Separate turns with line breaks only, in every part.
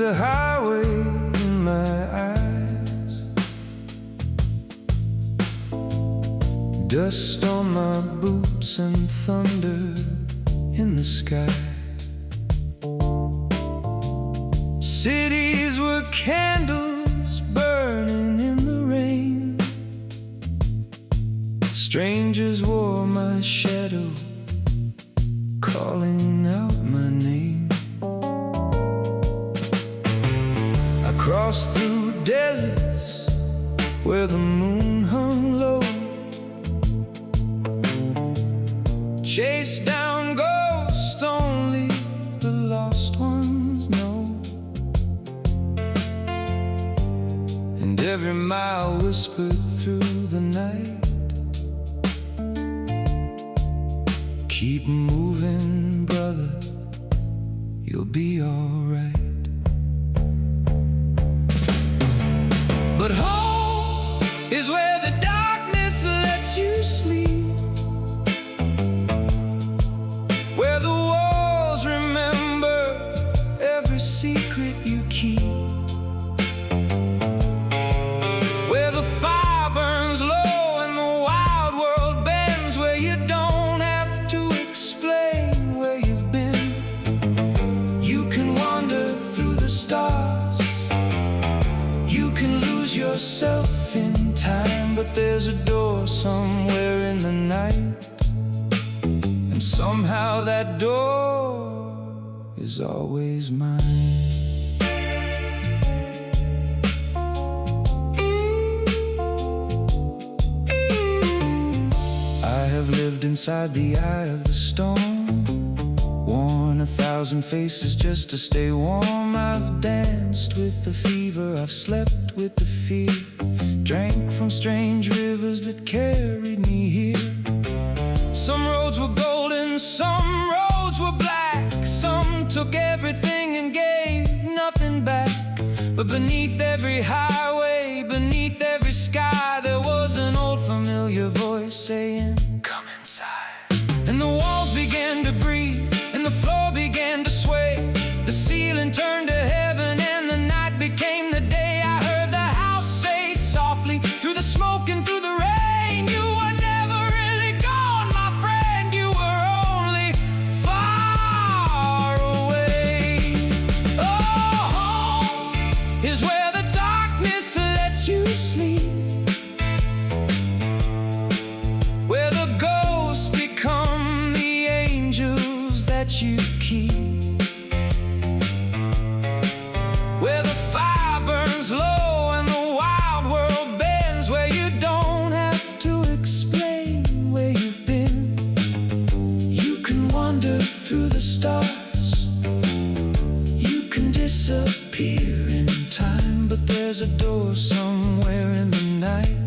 the highway in my eyes, dust on my boots and thunder in the sky. Cities were candles burning in the rain. Strangers wore my shadow, calling out my name. I crossed through deserts where the moon hung low, chased down ghosts only the lost ones know. And every mile whispered through the night, keep moving, brother, you'll be alright. But home is where the darkness lets you sleep, where the walls remember every secret you keep, where the fire burns low and the wild world bends, where you don't have to explain where you've been. You can wander through the stars, you can lose yourself in time, but there's a door somewhere in the night, and somehow that door is always mine. I have lived inside the eye of the storm, worn 1,000 faces just to stay warm. I've danced with the fever, I've slept with the fear, drank from strange rivers that carried me here. Some roads were golden, some roads were black, some took everything and gave nothing back. But beneath every highway, beneath every sky, there was an old familiar voice saying, "Come inside." And the walls began to breathe, and the floor began to sway. The ceiling turned to heaven, and the night became the day. I heard the house say softly, through the smoke and through the rain, "You were never really gone, my friend, you were only far away." Oh, home is where the darkness lets you sleep, where the ghosts become the angels that you keep, where the fire burns low and the wild world bends, where you don't have to explain where you've been. You can wander through the stars, you can disappear in time, but there's a door somewhere in the night,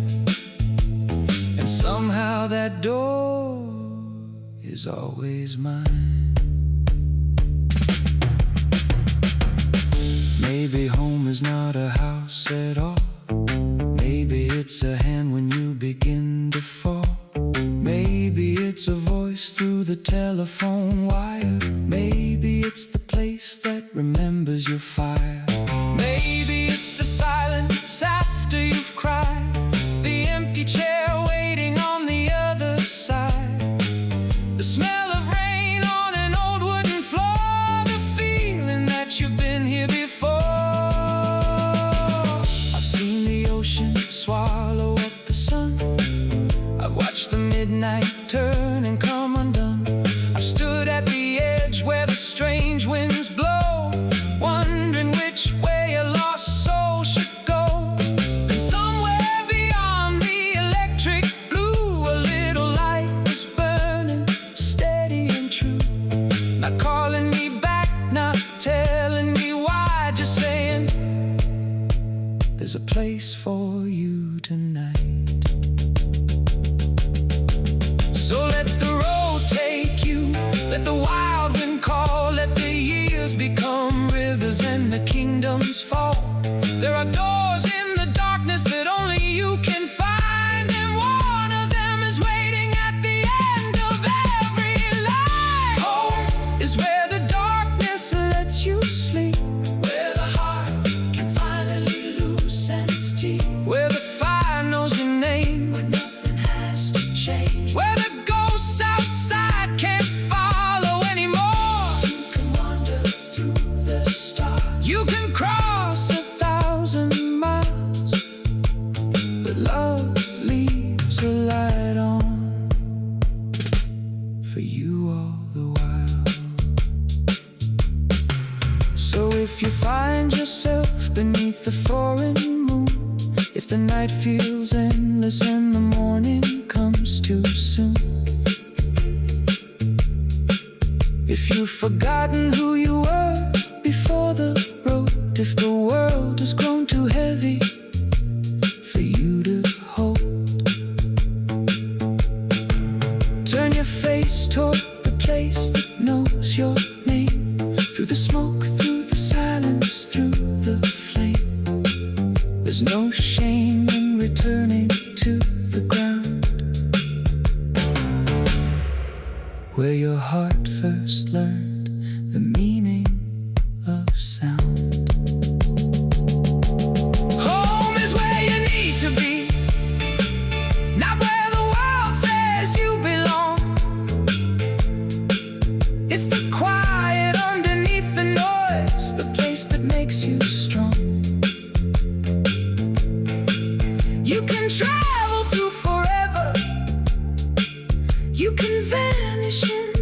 and somehow that door is always mine. Maybe home is not a house at all, maybe it's a hand when you begin to fall, maybe it's a voice through the telephone wire, maybe it's the place that remembers your fire, maybe it's the silence after you've cried, the empty chair waiting on the other side, the smell of rain on an old wooden floor, the feeling that you've been here before. I've seen the ocean swallow up the sun, I've watched the midnight turn and come undone, I've stood at the edge where the strange winds blow, wondering which way a lost soul should go. And somewhere beyond the electric blue, a little light is burning, steady and true, not calling me back, not telling me why, just saying, "There's a place for you tonight." So let the road take you, let the wild wind call, let the years become rivers and the kingdoms fall. There are doors in the darkness that only you can find, and one of them is waiting at the end of every line. Home is where the darkness lets you sleep, where the heart for you all the while. So if you find yourself beneath the foreign moon, if the night feels endless and the morning comes too soon, if you've forgotten who you were before the road, if the world has grown too heavy for you to hold, turn your face toward the place that knows your name. Through the smoke, through the silence, through the flame, there's no shame in returning to the ground where your heart first learned the meaning of sound. Home is where you need to be, not where the world says you belong. It's the quiet underneath the noise, the place that makes you strong. You can travel through forever, you can vanish in